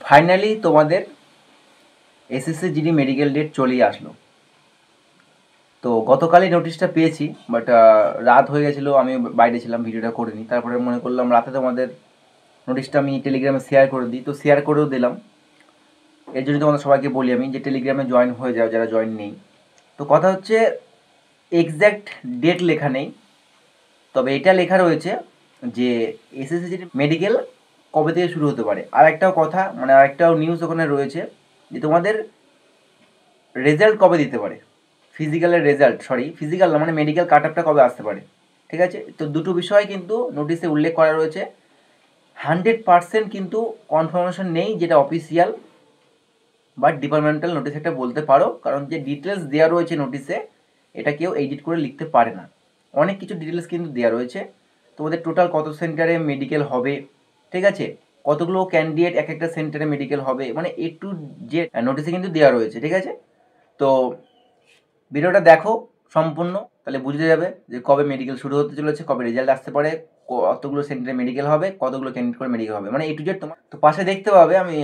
Finally তোমাদের SSC GD medical date চলেই আসলো। তো গতকালই নোটিশটা পেয়েছি, বাট রাত হয়ে গেছিলো, আমি বাইরে ছিলাম, ভিডিওটা করিনি। তারপরে মনে করলাম রাতে তোমাদের নোটিশটা আমি টেলিগ্রামে শেয়ার করে দিই, তো শেয়ার করেও দিলাম। এর জন্য তোমাদের সবাইকে বলি আমি যে টেলিগ্রামে জয়েন হয়ে যাও যারা জয়েন নেই। তো কথা হচ্ছে এক্স্যাক্ট ডেট লেখা নেই, তবে এটা লেখা রয়েছে যে এসএসসি জিডি মেডিকেল কবে থেকে শুরু হতে পারে। আর একটাও কথা, মানে আর একটাও নিউজ ওখানে রয়েছে যে তোমাদের রেজাল্ট কবে দিতে পারে, ফিজিক্যালের রেজাল্ট, ফিজিক্যাল না, মানে মেডিকেল কাট আপটা কবে আসতে পারে। ঠিক আছে, তো দুটো বিষয় কিন্তু নোটিশে উল্লেখ করা রয়েছে। 100% কিন্তু কনফার্মেশন নেই যেটা অফিসিয়াল, বাট ডিপার্টমেন্টাল নোটিশ একটা বলতে পারো, কারণ যে ডিটেলস দেওয়া রয়েছে নোটিশে এটা কেউ এডিট করে লিখতে পারে না। অনেক কিছু ডিটেলস কিন্তু দেওয়া রয়েছে। তোমাদের টোটাল কত সেন্টারে মেডিকেল হবে, ঠিক আছে, কতগুলো ক্যান্ডিডেট এক একটা সেন্টারে মেডিকেল হবে, মানে এ টু যে নোটিশে কিন্তু দেওয়া রয়েছে। ঠিক আছে, তো ভিডিওটা দেখো সম্পূর্ণ, তাহলে বুঝতে যাবে যে কবে মেডিকেল শুরু হতে চলেছে, কবে রেজাল্ট আসতে পারে, কতগুলো সেন্টারে মেডিকেল হবে, কতগুলো ক্যান্ডিডেট করে মেডিকেল হবে, মানে এ টু জেড তোমার। তো পাশে দেখতে পাবে, আমি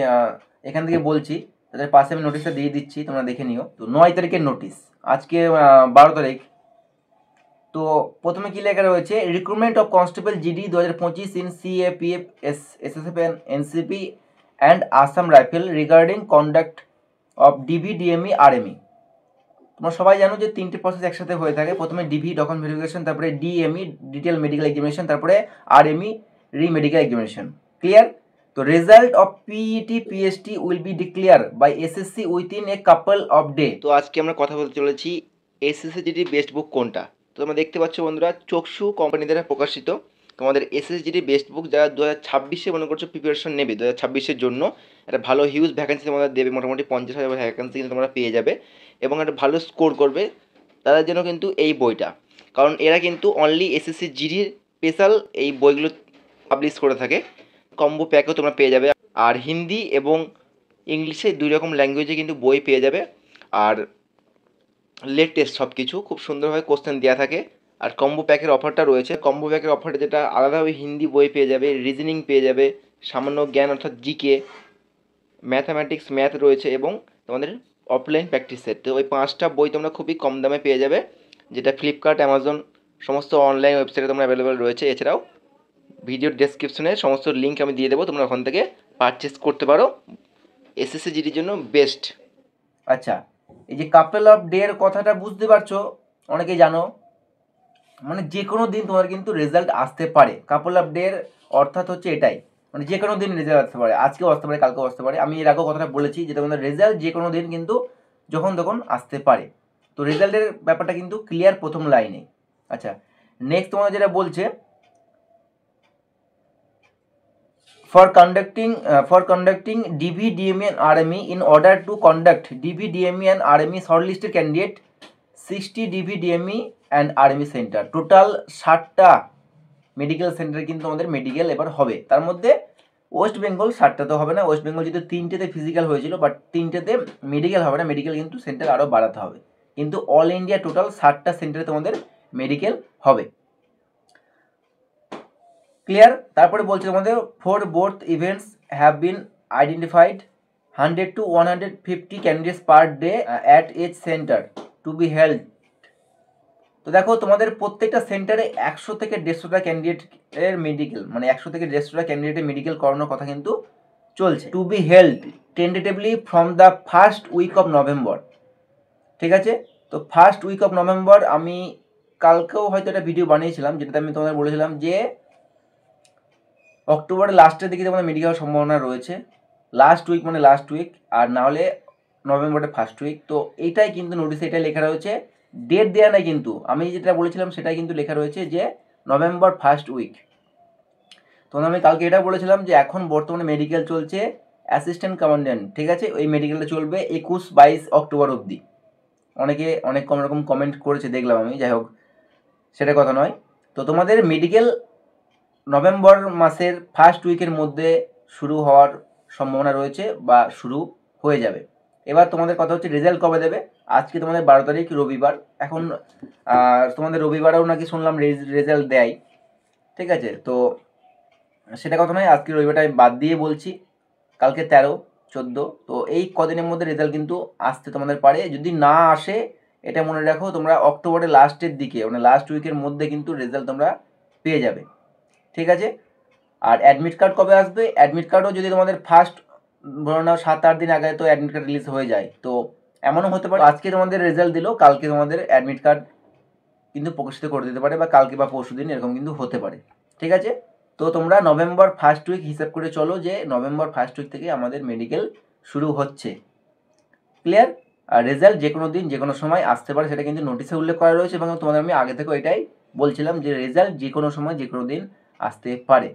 এখান থেকে বলছি, তাদের পাশে আমি নোটিশটা দিয়ে দিচ্ছি, তোমরা দেখে নিও। তো 9 তারিখের নোটিশ, আজকে 12 তারিখ। তো প্রথমে কি লেখা রয়েছে, recruitment of constable GD 2025 in CAPF SSF NCP and Assam rifle regarding conduct of DV DME RME. তোমরা সবাই জানো যে তিনটে প্রসেস একসাথে হয়ে থাকে, প্রথমে ডিভি ডকুমেন্ট ভেরিফিকেশন, তারপরে ডিএমই ডিটেল মেডিকেল এক্সামিনেশন, তারপরে RME re medical examination. Clear? তো result of PET PST will be declare by SSC within a couple of day. তো আজকে আমরা কথা বলতে চলেছি এসএসসি জিডি বেস্ট বুক কোনটা। তো তোমরা দেখতে পাচ্ছ বন্ধুরা, চক্ষু কোম্পানি দ্বারা প্রকাশিত তোমাদের এসএসসি জিডি বেস্ট বুক, যারা 2026-এ মনে করছো প্রিপারেশন নেবে 2026-এর জন্য, একটা ভালো হিউজ ভ্যাকেন্সি তোমাদের দেবে, মোটামুটি 50,000 ভ্যাকেন্সি কিন্তু তোমরা পেয়ে যাবে এবং একটা ভালো স্কোর করবে তাদের জন্য কিন্তু এই বইটা। কারণ এরা কিন্তু অনলি এসএসসি জিডির স্পেশাল এই বইগুলো পাবলিশ করে থাকে। কম্বো প্যাকেও তোমরা পেয়ে যাবে, আর হিন্দি এবং ইংলিশে দুই রকম ল্যাঙ্গুয়েজে কিন্তু বই পেয়ে যাবে। আর লেটেস্ট সব কিছু খুব সুন্দরভাবে কোশ্চেন দেওয়া থাকে। আর কম্বো প্যাকের অফারটা রয়েছে, কম্বো প্যাকের অফারটা যেটা আলাদাভাবে হিন্দি বই পেয়ে যাবে, রিজনিং পেয়ে যাবে, সামান্য জ্ঞান অর্থাৎ জিকে, ম্যাথামেটিক্স ম্যাথ রয়েছে এবং তোমাদের অফলাইন প্র্যাকটিস সেট। তো ওই 5টা বই তোমরা খুবই কম দামে পেয়ে যাবে, যেটা ফ্লিপকার্ট, অ্যামাজন সমস্ত অনলাইন ওয়েবসাইটে তোমরা অ্যাভেলেবেল রয়েছে। এছাড়াও ভিডিওর ডেসক্রিপশনে সমস্ত লিঙ্ক আমি দিয়ে দেবো, তোমরা ওখান থেকে পারচেস করতে পারো। এসএসসি জিডির জন্য বেস্ট। আচ্ছা, এই যে কাপল অফ ডে এর কথাটা বুঝতে পারছো, অনেকেই জানো, মানে যে কোনো দিন তোমার কিন্তু রেজাল্ট আসতে পারে। কাপল অফ ডে এর অর্থাৎ হচ্ছে এটাই, মানে যে কোনো দিন রেজাল্ট আসতে পারে, আজকেও আসতে পারে, কালকেও আসতে পারে। আমি এর আগেও কথাটা বলেছি যে তোমাদের রেজাল্ট যে কোনো দিন কিন্তু যখন তখন আসতে পারে। তো রেজাল্টের ব্যাপারটা কিন্তু ক্লিয়ার প্রথম লাইনে। আচ্ছা, নেক্সট তোমাদের যেটা বলছে, for conducting DV, DME and RME, in order to conduct DV, DME and RME shortlisted candidate 60 DV, DME and RME centre, total 60টা মেডিকেল সেন্টার কিন্তু আমাদের মেডিকেল এবার হবে। তার মধ্যে ওয়েস্ট বেঙ্গল 60টা তো হবে না, ওয়েস্ট বেঙ্গল যেহেতু 3টেতে ফিজিক্যাল হয়েছিল, বাট 3টেতে মেডিকেল হবে না, মেডিকেল কিন্তু সেন্টার আরও বাড়াতে হবে। কিন্তু অল ইন্ডিয়া টোটাল 60টা সেন্টারে তোমাদের মেডিকেল হবে। ক্লিয়ার? তারপরে বলছে তোমাদের for both events have been identified 100 to 150 candidates per day at each centre to be held. তো দেখো তোমাদের প্রত্যেকটা সেন্টারে 100 থেকে 150টা ক্যান্ডিডেটের মেডিকেল, মানে 100 থেকে 150টা ক্যান্ডিডেটের মেডিকেল করানোর কথা কিন্তু চলছে। To be held tentatively from the first week of November. ঠিক আছে, তো ফার্স্ট উইক অফ নভেম্বর, আমি কালকেও হয়তো একটা ভিডিও বানিয়েছিলাম যেটাতে আমি তোমাদের বলেছিলাম যে অক্টোবরের লাস্টের দিকে তোমাদের মেডিকেল হওয়ার সম্ভাবনা রয়েছে, লাস্ট উইক মানে লাস্ট উইক, আর না হলে নভেম্বরের ফার্স্ট উইক। তো এইটাই কিন্তু নোটিসে এটাই লেখা রয়েছে, ডেট দেওয়া নাই কিন্তু, আমি যেটা বলেছিলাম সেটাই কিন্তু লেখা রয়েছে যে নভেম্বর ফার্স্ট উইক। তখন আমি কালকে এটা বলেছিলাম যে এখন বর্তমানে মেডিকেল চলছে অ্যাসিস্ট্যান্ট কমান্ড্যান্ট, ঠিক আছে, ওই মেডিকেলটা চলবে 21-22 অক্টোবর অবধি। অনেকে অনেক কম রকম কমেন্ট করেছে দেখলাম আমি, যাই হোক সেটা কথা নয়। তো তোমাদের মেডিকেল নভেম্বর মাসের ফার্স্ট উইকের মধ্যে শুরু হওয়ার সম্ভাবনা রয়েছে বা শুরু হয়ে যাবে। এবার তোমাদের কথা হচ্ছে রেজাল্ট কবে দেবে। আজকে তোমাদের 12 তারিখ রবিবার, এখন তোমাদের রবিবারেও নাকি শুনলাম রেজাল্ট দেয়, ঠিক আছে। তো সেটা কথা নয়, আজকে রবিবারটা আমি বাদ দিয়ে বলছি, কালকে 13, 14। তো এই কদিনের মধ্যে রেজাল্ট কিন্তু আসতে তোমাদের পারে। যদি না আসে এটা মনে রাখো, তোমরা অক্টোবরের লাস্টের দিকে মানে লাস্ট উইকের মধ্যে কিন্তু রেজাল্ট তোমরা পেয়ে যাবে, ঠিক আছে। আর অ্যাডমিট কার্ড কবে আসবে? অ্যাডমিট কার্ডও যদি তোমাদের ফার্স্ট ধরে নাও 7-8 দিন আগে তো অ্যাডমিট কার্ড রিলিজ হয়ে যায়। তো এমনও হতে পারে আজকে তোমাদের রেজাল্ট দিল, কালকে তোমাদের অ্যাডমিট কার্ড কিন্তু প্রকাশিত করে দিতে পারে, বা কালকে বা পরশু দিন এরকম কিন্তু হতে পারে, ঠিক আছে। তো তোমরা নভেম্বর ফার্স্ট উইক হিসাব করে চলো যে নভেম্বর ফার্স্ট উইক থেকে আমাদের মেডিকেল শুরু হচ্ছে, ক্লিয়ার। আর রেজাল্ট যে কোনো দিন যে কোনো সময় আসতে পারে, সেটা কিন্তু নোটিশে উল্লেখ করা রয়েছে, এবং তোমাদের আমি আগে থেকে এটাই বলছিলাম যে রেজাল্ট যে কোনো সময় যে কোনো দিন আসতে পারে,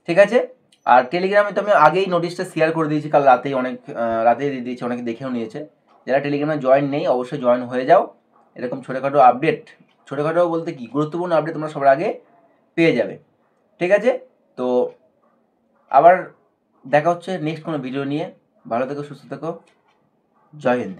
ঠিক আছে। আর টেলিগ্রামে তো আমি আগেই নোটিশটা শেয়ার করে দিয়েছি, কাল রাতেই রাতেই দিয়ে দিয়েছি, অনেকে দেখেও নিয়েছে। যারা টেলিগ্রামে জয়েন নেই অবশ্যই জয়েন হয়ে যাও, এরকম ছোটোখাটো আপডেট, ছোটোখাটো বলতে কি গুরুত্বপূর্ণ আপডেট তোমরা সবার আগে পেয়ে যাবে, ঠিক আছে। তো আবার দেখা হচ্ছে নেক্সট কোনো ভিডিও নিয়ে। ভালো থেকো, সুস্থ থেকো, জয় হিন্দ।